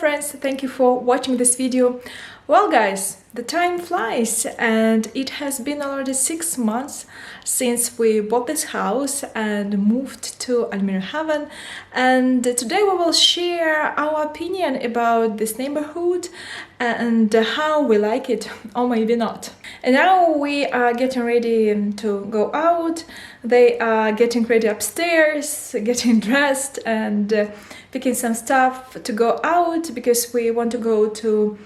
friends, thank you for watching this video. Well guys, the time flies and it has been already 6 months since we bought this house and moved to Almere Haven, and today we will share our opinion about this neighborhood and how we like it, or maybe not. And now we are getting ready to go out. They are getting ready upstairs, getting dressed and picking some stuff to go out because we want to go to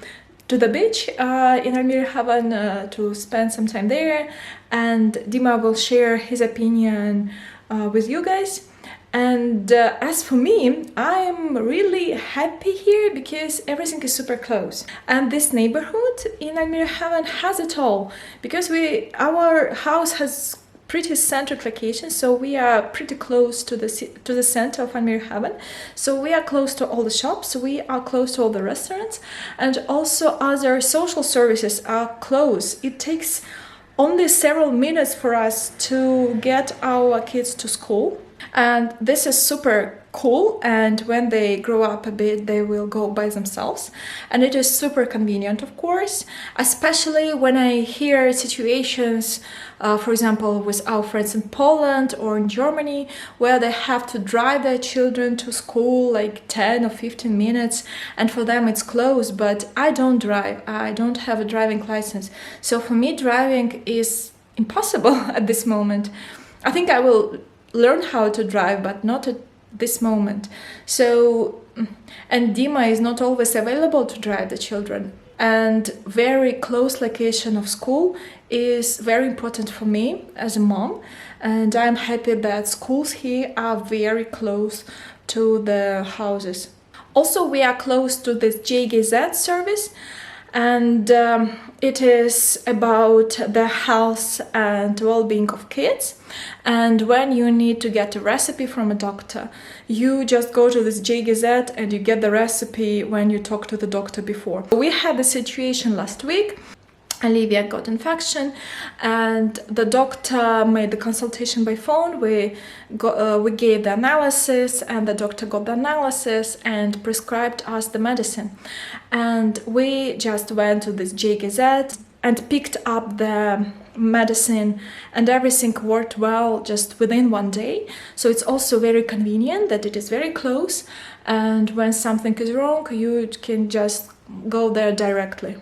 the beach in Almere Haven to spend some time there, and Dima will share his opinion with you guys. And as for me, I'm really happy here because everything is super close, and this neighborhood in Almere Haven has it all because our house has pretty centric location, so we are pretty close to the center of Almere Haven. So we are close to all the shops, we are close to all the restaurants, and also other social services are close. It takes only several minutes for us to get our kids to school, and this is super cool. And when they grow up a bit, they will go by themselves, and it is super convenient, of course, especially when I hear situations, for example, with our friends in Poland or in Germany, where they have to drive their children to school like 10 or 15 minutes, and for them it's close. But I don't drive, I don't have a driving license, so for me driving is impossible at this moment. I think I will learn how to drive, but not at this moment. So, and Dima is not always available to drive the children, and very close location of school is very important for me as a mom, and I'm happy that schools here are very close to the houses. Also, we are close to this JGZ service, and it is about the health and well-being of kids. And when you need to get a recipe from a doctor, you just go to this JGZ and you get the recipe when you talk to the doctor before. We had a situation last week. Olivia got infection, and the doctor made the consultation by phone. We gave the analysis, and the doctor got the analysis and prescribed us the medicine. And we just went to this JGZ and picked up the medicine, and everything worked well just within 1 day. So it's also very convenient that it is very close, and when something is wrong, you can just go there directly.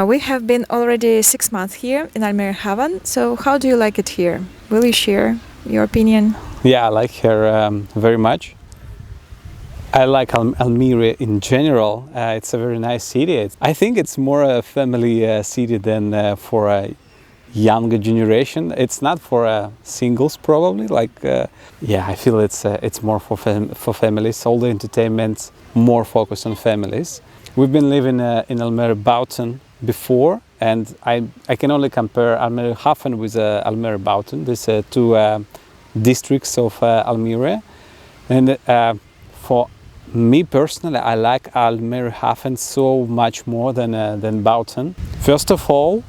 We have been already 6 months here in Almere Haven. So how do you like it here? Will you share your opinion? Yeah, I like here very much. I like Almere in general. It's a very nice city. I think it's more a family city than for a younger generation. It's not for singles probably. I feel it's more for families. All the entertainment more focused on families. We've been living in Almere Bouten before, and I can only compare Almere Haven with Almere Bouten. These are two districts of Almere, and for me personally, I like Almere Haven so much more than Bouten. First of all,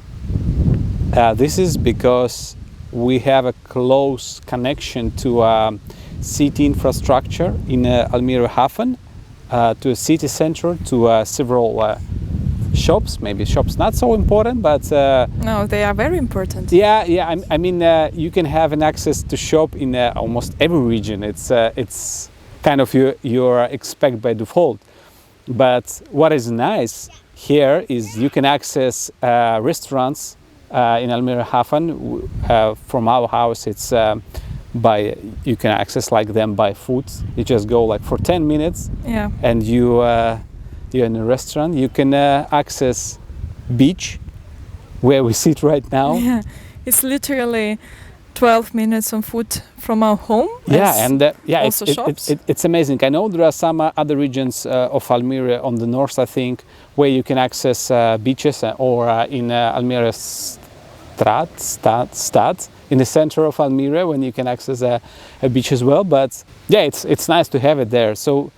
this is because we have a close connection to city infrastructure in Almere Haven, to a city center, to several shops. Maybe shops not so important, but no, they are very important. Yeah. I mean, you can have an access to shop in almost every region. It's kind of your expect by default. But what is nice here is you can access restaurants in Almere Haven. From our house, it's you can access like them by foot. You just go like for 10 minutes, and you're in a restaurant. You can access beach where we sit right now. Yeah, it's literally 12 minutes on foot from our home. Yeah, and yeah, also shops. it's amazing. I know there are some other regions of Almere on the north, I think, where you can access beaches, or in Almere Stad, in the center of Almere, when you can access a beach as well. But yeah, it's nice to have it there. So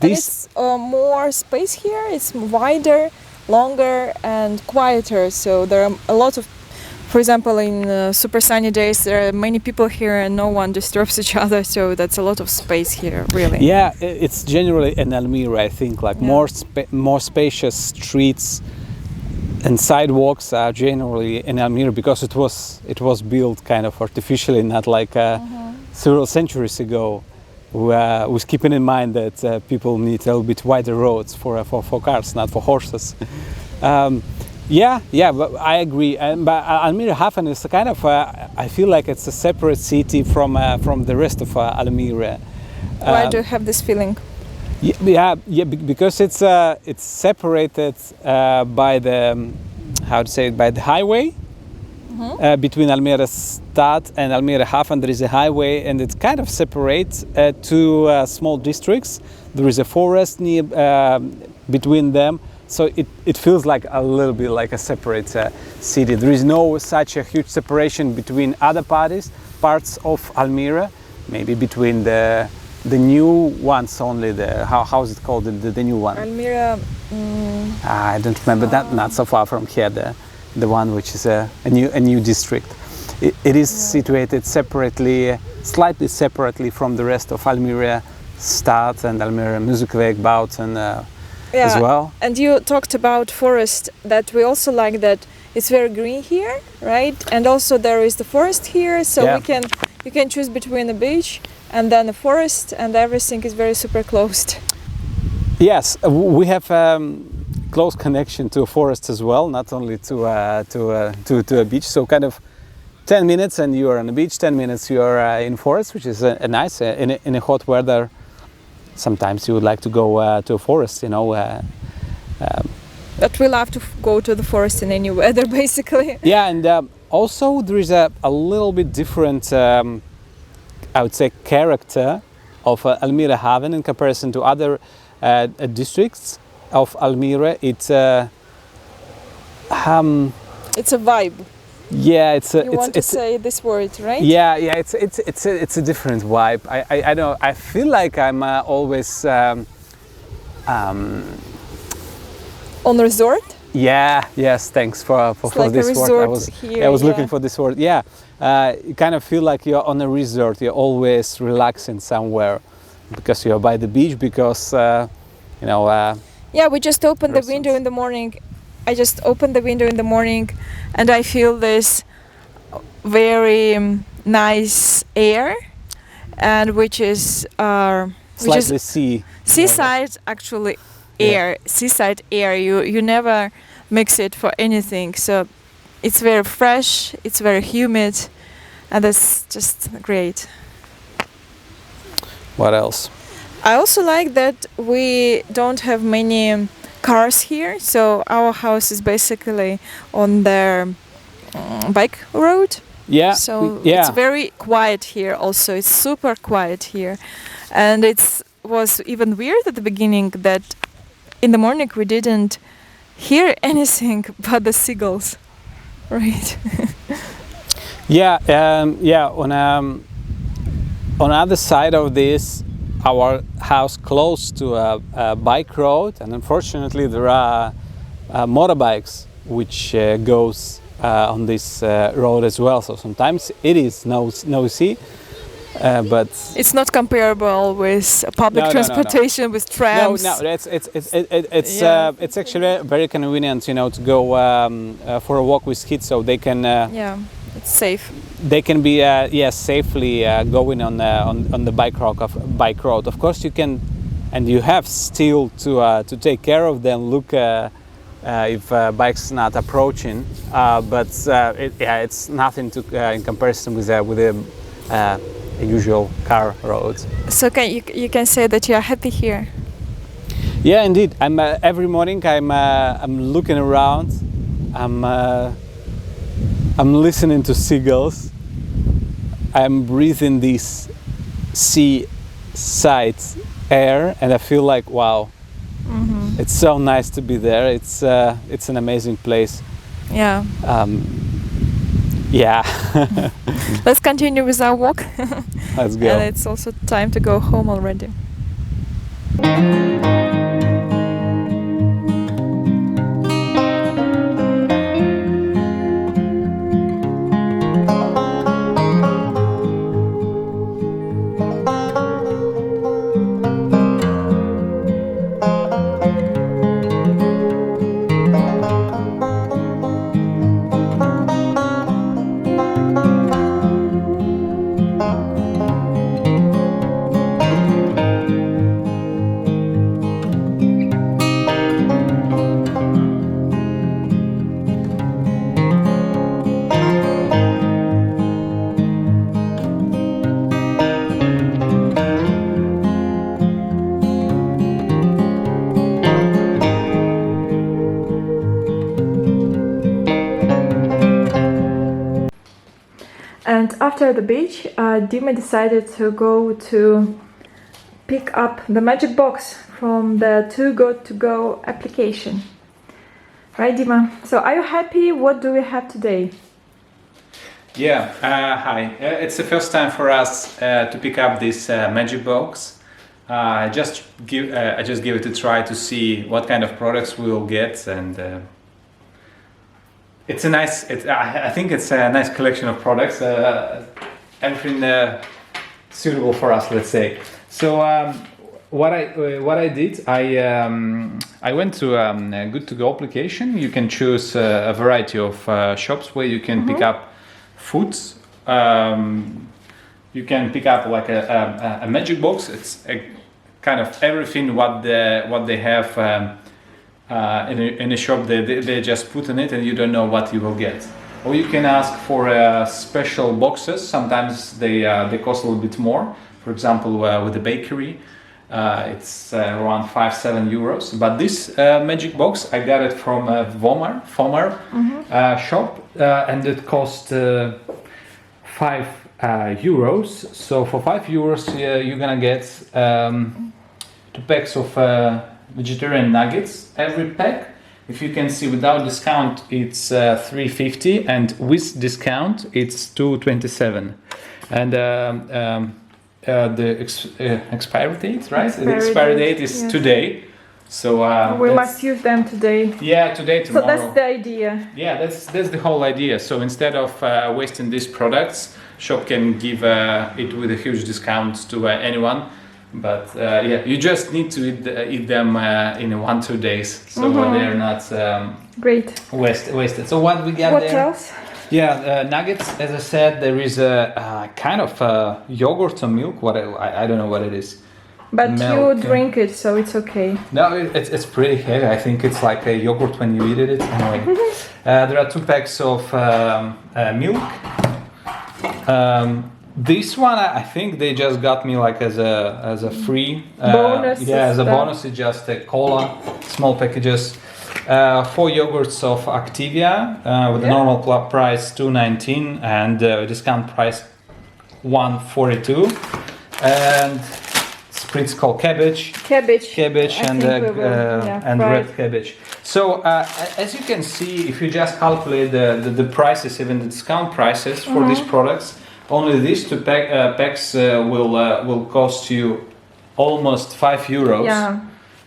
this more space here. It's wider, longer, and quieter. So there are a lot of, for example, in super sunny days, there are many people here and no one disturbs each other. So that's a lot of space here, really. Yeah, it's generally in Almere, I think, like more spacious streets and sidewalks are generally in Almere, because it was built kind of artificially, not like several centuries ago. With keeping in mind that people need a little bit wider roads for cars, not for horses. Yeah, but I agree. But Almere Haven is kind of, I feel like it's a separate city from the rest of Almere. Why do you have this feeling? Yeah, because it's separated by the, by the highway. Between Almere Stad and Almere Haven, there is a highway, and it kind of separates two small districts. There is a forest near between them, so it feels like a little bit like a separate city. There is no such a huge separation between other parts of Almere, maybe between the new ones only. How is it called? The new one? Almere. I don't remember that. Not so far from here. The one which is a new district. It is situated separately, slightly separately from the rest of Almere Stad and Almere Muziekweg Buiten as well. And you talked about forest, that we also like that it's very green here, right? And also there is the forest here, so you can choose between the beach and then the forest, and everything is very super closed. Yes, we have close connection to a forest as well, not only to a beach. So kind of 10 minutes and you are on the beach, 10 minutes you are in forest, which is nice. In a hot weather, sometimes you would like to go to a forest, you know. But we love to go to the forest in any weather, basically. Yeah, and also there is a little bit different, I would say, character of Almere Haven in comparison to other districts of Almere. It's a vibe. Yeah, you want to say this word, right? Yeah, it's a different vibe. I know. I feel like I'm always on resort. Yeah. Yes. Thanks for like this word. I was looking for this word. Yeah. You kind of feel like you're on a resort. You're always relaxing somewhere because you're by the beach. Because you know. Yeah, we just opened the window in the morning. I just opened the window in the morning, and I feel this very nice air, and which is seaside actually air. Seaside air. You never mix it for anything. So it's very fresh. It's very humid, and that's just great. What else? I also like that we don't have many cars here, so our house is basically on the bike road. Yeah. So it's very quiet here also. It's super quiet here. And it was even weird at the beginning that in the morning we didn't hear anything but the seagulls. Right. On other side of this, our house close to a bike road, and unfortunately there are motorbikes which goes on this road as well. So sometimes it is noisy, but it's not comparable with public transportation, with trams. No, it's actually very convenient, you know, to go for a walk with kids, so they can. It's safe. They can be safely going on the bike road. Of course, you can, and you have still to take care of them. Look if bike's not approaching, but it's nothing in comparison with the usual car roads. So you can say that you are happy here. Yeah, indeed. I'm every morning. I'm looking around. I'm listening to seagulls. I'm breathing this seaside air, and I feel like, wow, it's so nice to be there. It's an amazing place. Yeah. Yeah. Let's continue with our walk. Let's go. And it's also time to go home already. And after the beach, Dima decided to go to pick up the magic box from the Too Good To Go application. Right, Dima? So are you happy? What do we have today? Yeah, hi. It's the first time for us to pick up this magic box. I just give it a try to see what kind of products we will get, and it's a nice. I think it's a nice collection of products. Everything suitable for us, let's say. So what I did, I went to a Good To Go application. You can choose a variety of shops where you can pick up foods. You can pick up like a magic box. It's a kind of everything what they have in a shop. They just put in it, and you don't know what you will get. Or you can ask for special boxes. Sometimes they cost a little bit more. For example, with the bakery, it's around 5-7 euros. But this magic box, I got it from Vomer shop, and it cost 5 euros. So for 5 euros, you're gonna get 2 packs of vegetarian nuggets. Every pack, if you can see, without discount, it's 3.50, and with discount, it's 2.27. And the expiry date, right? The expiry date is today. So we must use them today. Yeah, today, tomorrow. So that's the idea. Yeah, that's the whole idea. So instead of wasting these products, shop can give it with a huge discount to anyone. But yeah, you just need to eat them in 1-2 days, so they're not great wasted. So what we got there? What else? Yeah, nuggets. As I said, there is a kind of yogurt or milk. What I don't know what it is. But Milk, you drink it, so it's okay. No, it's pretty heavy. I think it's like a yogurt when you eat it. Anyway, there are 2 packs of milk. This one, I think they just got me like as a free bonus. Yeah, as a bonus. It's just a cola, small packages. 4 yogurts of Activia with the normal club price 2.19 and discount price 1.42, and spritz called cabbage and red cabbage. So as you can see, if you just calculate the prices, even the discount prices for these products, only these 2 packs will cost you almost 5 euros. Yeah.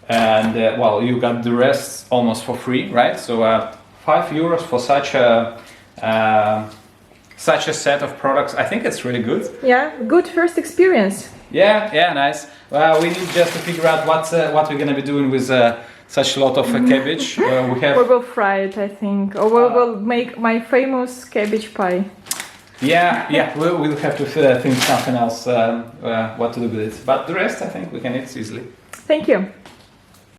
And well, you got the rest almost for free, right? So 5 euros for such a set of products, I think it's really good. Yeah, good first experience. Yeah, nice. Well, we need just to figure out what we're gonna be doing with such a lot of cabbage. We will fry it, I think, or we will make my famous cabbage pie. Yeah, we'll have to think something else what to do with it. But the rest, I think we can eat easily. Thank you.